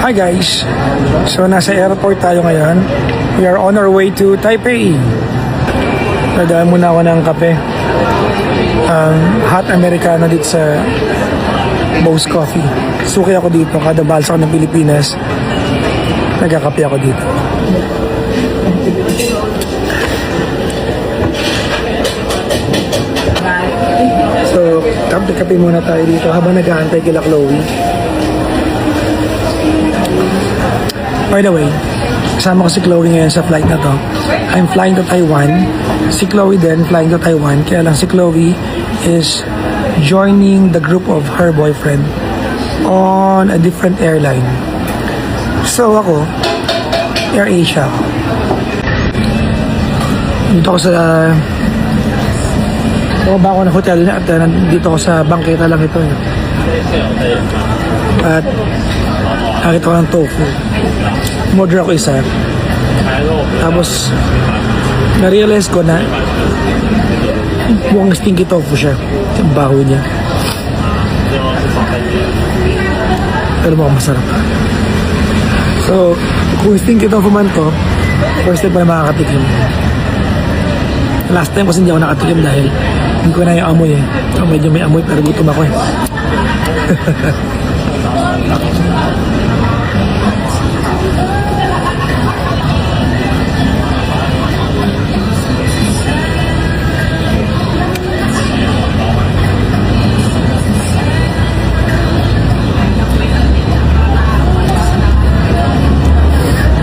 Hi guys! So nasa airport tayo ngayon. We are on our way to Taipei. Nadaan muna ako ng kape. Hot Americano dito sa Bo's Coffee. Suki ako dito. Kada balsa ako ng Pilipinas, nagkakape ako dito. So, kape muna tayo dito habang nag-aantay kila Chloe. By the way, kasama ko si Chloe ngayon sa flight na to. I'm flying to Taiwan. Si Chloe din flying to Taiwan. Kaya lang si Chloe is joining the group of her boyfriend on a different airline. So ako, Air Asia. Dito ako sa bumaba ako ng hotel at dito ako sa bangketa lang ito. At nakita ko ng tofu. Order ako isa. Tapos na-realize ko na mukhang stinky tofu siya. Ang baho niya. Pero mukhang masarap. So, kung stinky tofu man to, first time pa na makakatikim. Last time kasi hindi ako nakatikim dahil hindi ko na yung amoy eh. So, medyo may amoy pero gutom ako eh.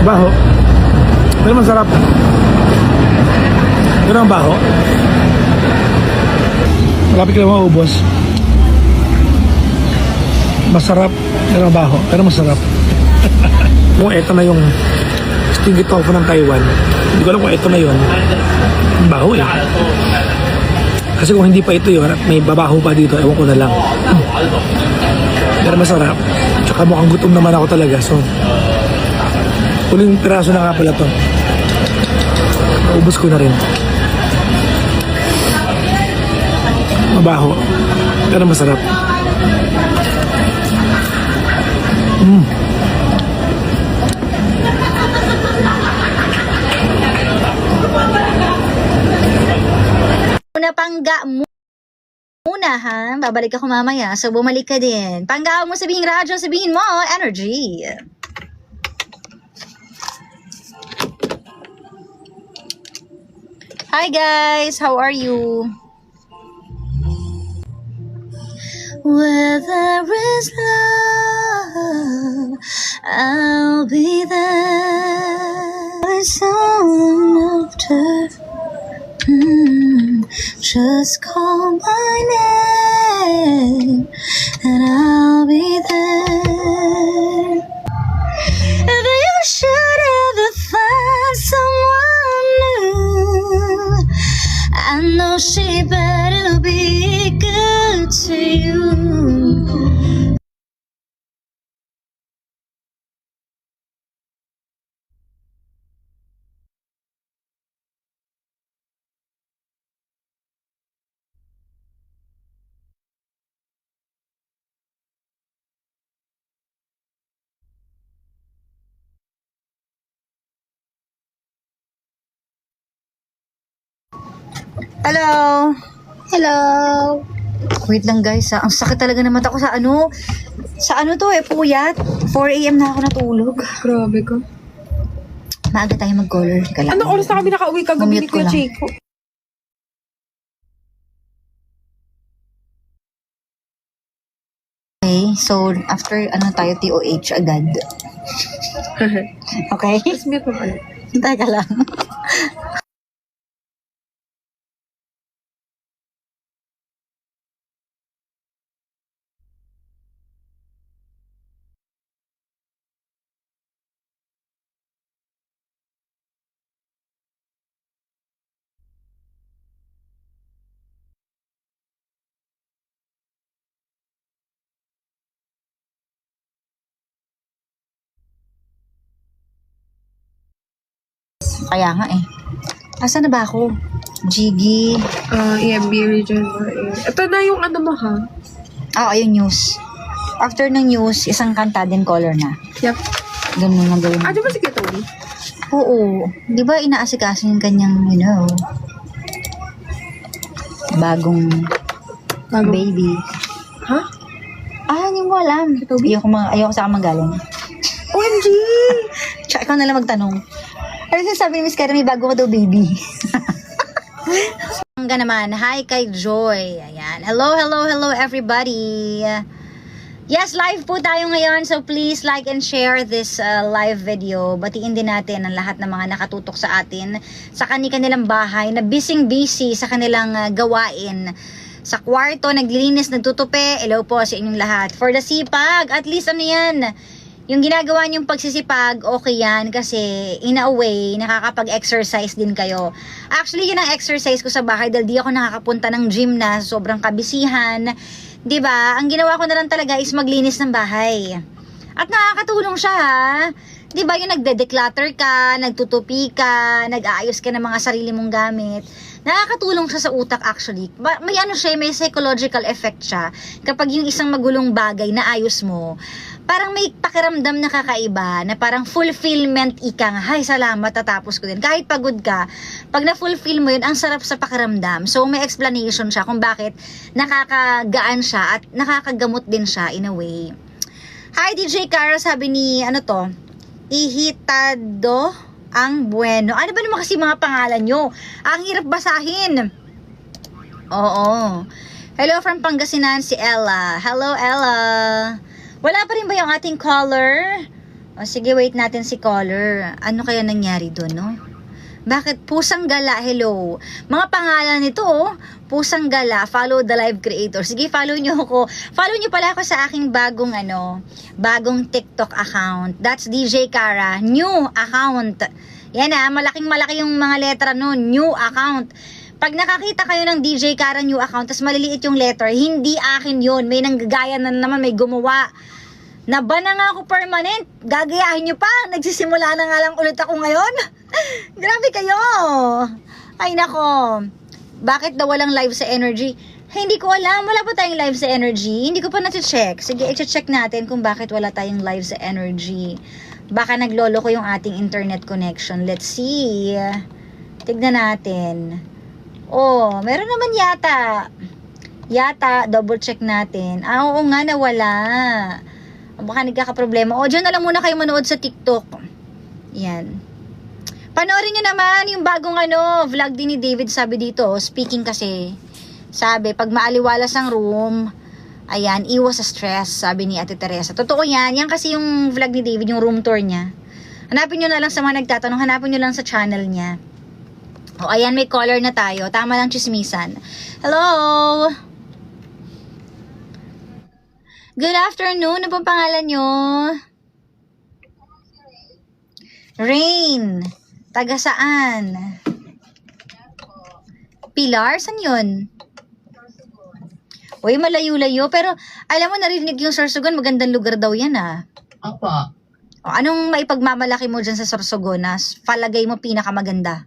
Baho. Pero masarap. Pero ang baho. Malapit ka lang maubos. Masarap. Pero ang baho. Pero masarap. Kung eto na yung stinky tofu ng Taiwan, hindi ko alam kung eto na yun. Ang baho eh. Kasi kung hindi pa ito yun at may babaho pa dito, ewan ko na lang. Pero masarap. Tsaka mukhang gutom naman ako talaga. So, huling piraso na nga pala to. Ubus ko na rin. Mabaho. Pero masarap. Pangga muna ha. Babalik ako mamaya. So bumalik ka din. Pangga mo sabihin radyo, sabihin mo energy. Hi guys, how are you? Where there is love, I'll be there. It's all after. Just call my name and I'll be there. If you should ever find someone new, I know she better be good to you. Hello. Hello. Wait lang guys ha. Ang sakit talaga ng mata ko sa ano. Sa ano to eh, puyat. 4 AM na ako natulog. Grabe ka. Maaga tayo mag-color. Anong oras na kami nakauwi kagabi ni Kuya Chico? Okay, so after ano tayo TOH agad. Okay? Tapos may pa pala. Teka lang. Kaya nga eh. Asa na ba ako? Jiggy. EMB Region 4. Ito na yung ano mo ha? Oo, yung news. after ng news, isang kanta din color na. Yep. Ganun na gawin. Di ba si Kuya Toby? Oo. Di ba inaasikaso yung kanyang, bagong baby. Ha? Hindi mo alam. Toby? Ayoko sa magaling. OMG! Tsaka ikaw na lang magtanong. Ano sabi ni Miss Karen, may bago ka daw baby? Hangga naman, hi kay Joy. Ayan. Hello everybody. Yes, live po tayo ngayon. So please like and share this live video. Batiin din natin ang lahat ng mga nakatutok sa atin sa kanilang bahay na busy sa kanilang gawain. Sa kwarto, naglilinis, nagtutupi. Hello po sa inyong lahat. For the sipag, at least yan? Yung ginagawa niyong pagsisipag, okay yan kasi in a way, nakakapag-exercise din kayo. Actually, yun ang exercise ko sa bahay dahil di ako nakakapunta ng gym na sobrang kabisihan. 'Di ba? Ang ginawa ko na lang talaga is maglinis ng bahay. At nakakatulong siya, ha? 'Di ba? Yung nagde-declutter ka, nagtutupi ka, nag-aayos ka ng mga sarili mong gamit. Nakakatulong siya sa utak actually. May may psychological effect siya. Kapag yung isang magulong bagay na ayos mo, parang may pakiramdam na kakaiba, na parang fulfillment ika nga, hay salamat, tatapos ko din. Kahit pagod ka, pag na-fulfill mo yun, ang sarap sa pakiramdam. So may explanation siya kung bakit nakakagaan siya at nakakagamot din siya in a way. Hi DJ Cara, sabi ni, Ihitado ang bueno. Ano ba naman kasi mga pangalan nyo? Ang hirap basahin. Oo. Hello from Pangasinan, si Ella. Hello Ella. Wala pa rin ba yung ating caller? O sige, wait natin si caller. Ano kaya nangyari doon, no? Bakit? Pusang Gala, hello. Mga pangalan nito, Pusang Gala, follow the live creator. Sige, follow nyo ako. Follow nyo pala ako sa aking bagong TikTok account. That's DJ Cara, new account. Yan malaking-malaki yung mga letra nun, new account. Pag nakakita kayo ng DJ Cara new account, tas maliliit yung letter, hindi akin yun. May nanggagaya na naman, may gumawa. Naba na nga ako permanent. Gagayahin nyo pa. Nagsisimula na nga lang ulit ako ngayon. Grabe kayo. Ay nako. Bakit daw walang live sa Energy? Hindi ko alam. Wala pa tayong live sa Energy. Hindi ko pa na-check. Sige, i-check natin kung bakit wala tayong live sa Energy. Baka naglolo ko yung ating internet connection. Let's see. Tignan natin. Oh, meron naman yata, double check natin. Oo nga, nawala. Baka nagkakaproblema. O, dyan na lang muna kayo manood sa TikTok. Yan. Panoorin nyo naman yung bagong vlog din ni David, sabi dito. Speaking kasi, sabi, pag maaliwalas ang room, ayan, iwas sa stress, sabi ni Ate Teresa. Totoo yan. Yan kasi yung vlog ni David, yung room tour niya. Hanapin nyo na lang sa mga nagtatanong, hanapin nyo lang sa channel niya. O, ayan, may caller na tayo. Tama lang chismisan. Hello! Good afternoon. Ano pong pangalan nyo? Rain. Taga saan? Pilar? Saan yun? Uy, malayo-layo. Pero, alam mo, narinig yung Sorsogon. Magandang lugar daw yan, Opo. O, anong maipagmamalaki mo dyan sa Sorsogon na palagay mo pinakamaganda?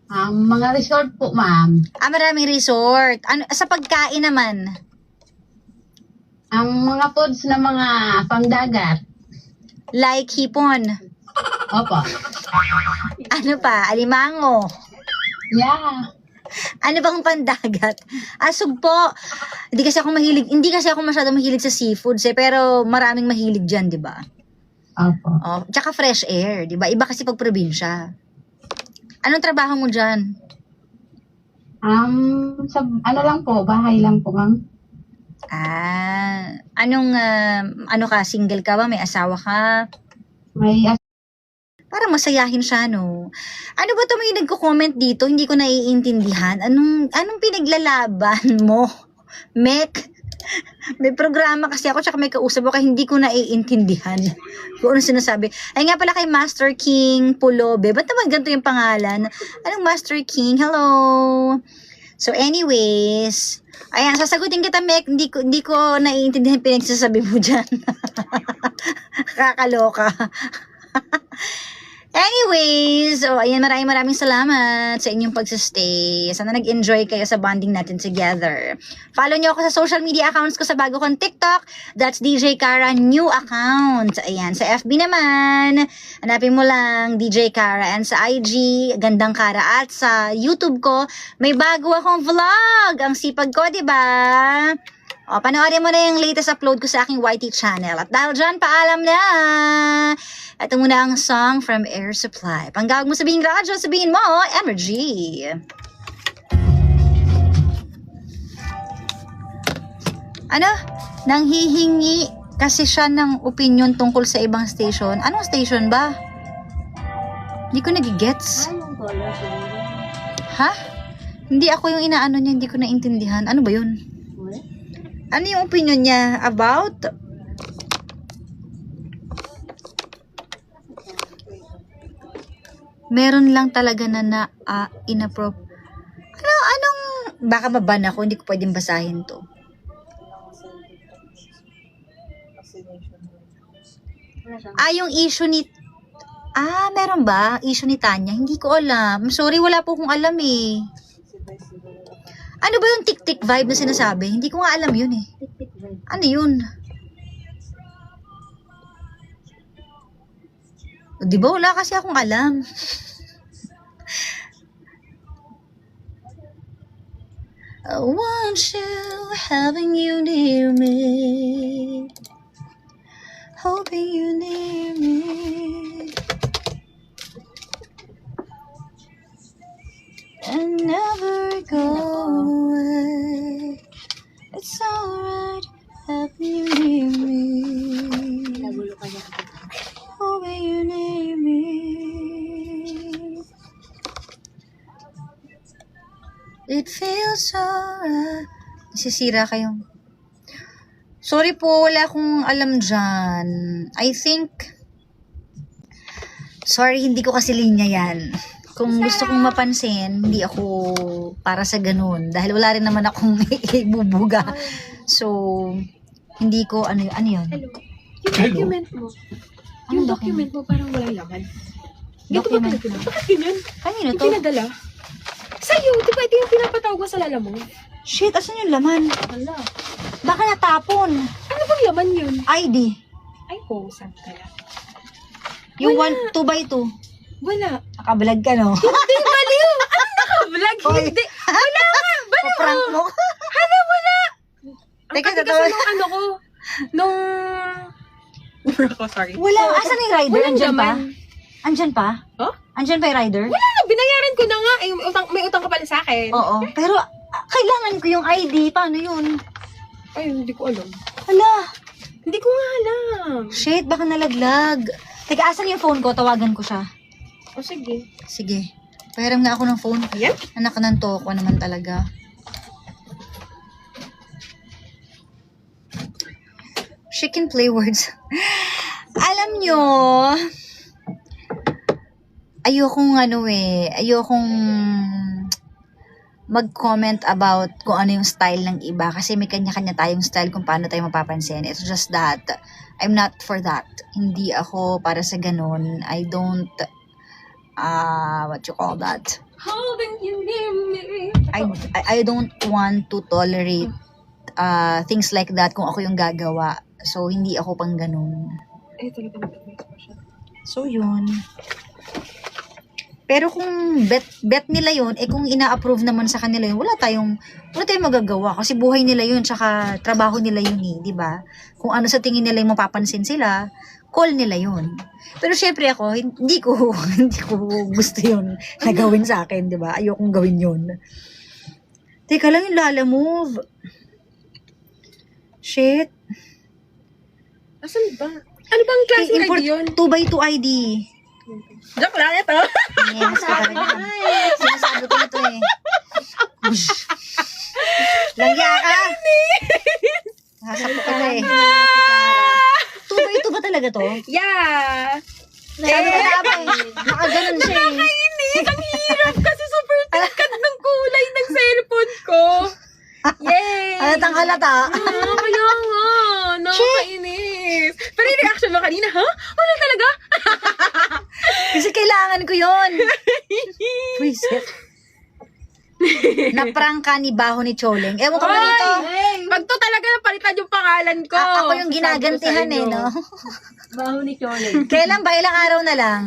Mga resort po, ma'am. Maraming resort. Sa pagkain naman? Ang mga foods na mga pangdagat. Like hipon. Opo. Ano pa? Alimango. Yeah. Ano bang pandagat? Sugpo. Hindi kasi ako masyadong mahilig sa seafoods pero maraming mahilig diyan, 'di ba? Opo. Oh, tsaka fresh air, 'di ba? Iba kasi pag probinsya. Anong trabaho mo diyan? Ano lang po, bahay lang po, ma'am. Ano ka, single ka ba? May asawa ka? May Parang masayahin siya, no? Ano ba ito may nagko-comment dito? Hindi ko naiintindihan. Anong pinaglalaban mo? Mek? May programa kasi ako tsaka may kausap ako kaya hindi ko naiintindihan kung ano sinasabi. Ay nga pala kay Master King Pulobe. Ba't naman ganito yung pangalan? Anong Master King? Hello? So anyways, ayan, sasagutin kita, Mek. Hindi ko naiintindihan pinagsasabi mo dyan. Kakaloka. Anyways, ayan, maraming salamat sa inyong pagsistay. Sana nag-enjoy kayo sa bonding natin together. Follow nyo ako sa social media accounts ko sa bago kong TikTok. That's DJ Cara new account. Ayan, sa FB naman, hanapin mo lang DJ Cara. And sa IG, Gandang Cara. At sa YouTube ko, may bago akong vlog. Ang sipag ko, diba? O, panoorin mo na yung latest upload ko sa aking YT channel. At dahil dyan, paalam na! Ito muna ang song from Air Supply. Panggawag mo sabihin radyo, sabihin mo, energy! Ano? Nanghihingi kasi siya ng opinion tungkol sa ibang station. Anong station ba? Hindi ko nagigets. Ha? Hindi ako yung inaano niya, hindi ko naintindihan. Ano ba yun? Ano yung opinion niya about? Meron lang talaga na anong, baka maban ako, hindi ko pwedeng basahin to. Yung issue ni, meron ba? Issue ni Tanya? Hindi ko alam. Sorry, wala po akong alam eh. Ano ba yung tik-tik vibe na sinasabi? Hindi ko nga alam yun eh. Ano yun? Di ba wala kasi akong alam? I want you, having you near me, hoping you near me. And never go away. It's alright, having you near me. Hoping you near me. It feels alright. Nasisira kayong. Sorry po, wala akong alam dyan. I think, sorry, hindi ko kasi linya yan. Kung gusto kong mapansin, hindi ako para sa ganun. Dahil wala rin naman akong ibubuga. So, hindi ko, ano yun? Hello? Yung document mo. Yung document mo parang walang laman. Document? Bakit ganyan? Kanino Yung to? pinadala. Sa'yo, di ba ito yung pinapatawag mo sa lala mo? Shit, asan yung laman? Wala. Baka natapon. Ano bang laman yun? ID. Ay, saan kaya? Yung Wala. 2x2. Wala. Nakablog ka, no? Hindi, baliw! Ano naka-vlog? Hoy. Hindi. Wala nga! Baliw! Paprank mo. Hala, wala! Ang Teka, kasi totoo. nung ano ko, nung... ako, sorry. Wala. Asan yung rider? Walang Andyan pa? laman. Andyan pa? Huh? Andyan pa yung rider? Wala na, binayaran ko na nga. Eh, may utang ka pala sa akin. Oo. Pero, kailangan ko yung ID. Paano yun? Ay, hindi ko alam. Hala. Hindi ko nga alam. Shit, baka nalaglag. Teka, asan yung phone ko? Tawagan ko siya. O, sige. Sige. Pahiram nga ako ng phone. Ayan? Anak ng toko naman talaga. She can play words. Alam nyo, ayokong mag-comment about kung ano yung style ng iba kasi may kanya-kanya tayong style kung paano tayo mapapansin. It's just that I'm not for that. Hindi ako para sa ganun. I don't what you call that? Holding you near me. I don't want to tolerate things like that kung ako yung gagawa. So, hindi ako pang ganun. Eh, talaga nag-text pa siya. So, yun. Pero kung bet nila yun, kung ina-approve naman sa kanila yun, wala tayong magagawa. Kasi buhay nila yun, tsaka trabaho nila yun di ba? Kung ano sa tingin nila yung mapapansin sila, call nila yun. Pero syempre ako, hindi ko gusto yun na gawin sa akin, di ba? Ayokong gawin yun. Teka lang yung Lala Move. Shit. Asan ba? Ano bang klase ID yun? 2x2 ID. Joke lang ito. Yes, ka talaga. Sinasabi ko ito eh. Ush. Langya ka. Nasasakto ka eh. 2x2 ba talaga to? Yeah. Sabi ko na ba eh. Nakaganon siya eh. Nakakainis. Ang hirap kasi super tingkad ng kulay ng cellphone ko. Yay! Halatang halata. Kaya nga. Nakakainis. Pero yung reaction mo kanina, ha? Wala talaga? Kasi kailangan ko yun. Pwisit. Naprangka ni Baho ni Choleng. Ewan ko ba dito? Pag to talaga napalitan yung pangalan ko. Ako yung ginagantihan eh, no? Baho ni Choleng. Kailan ba? Ilang araw na lang?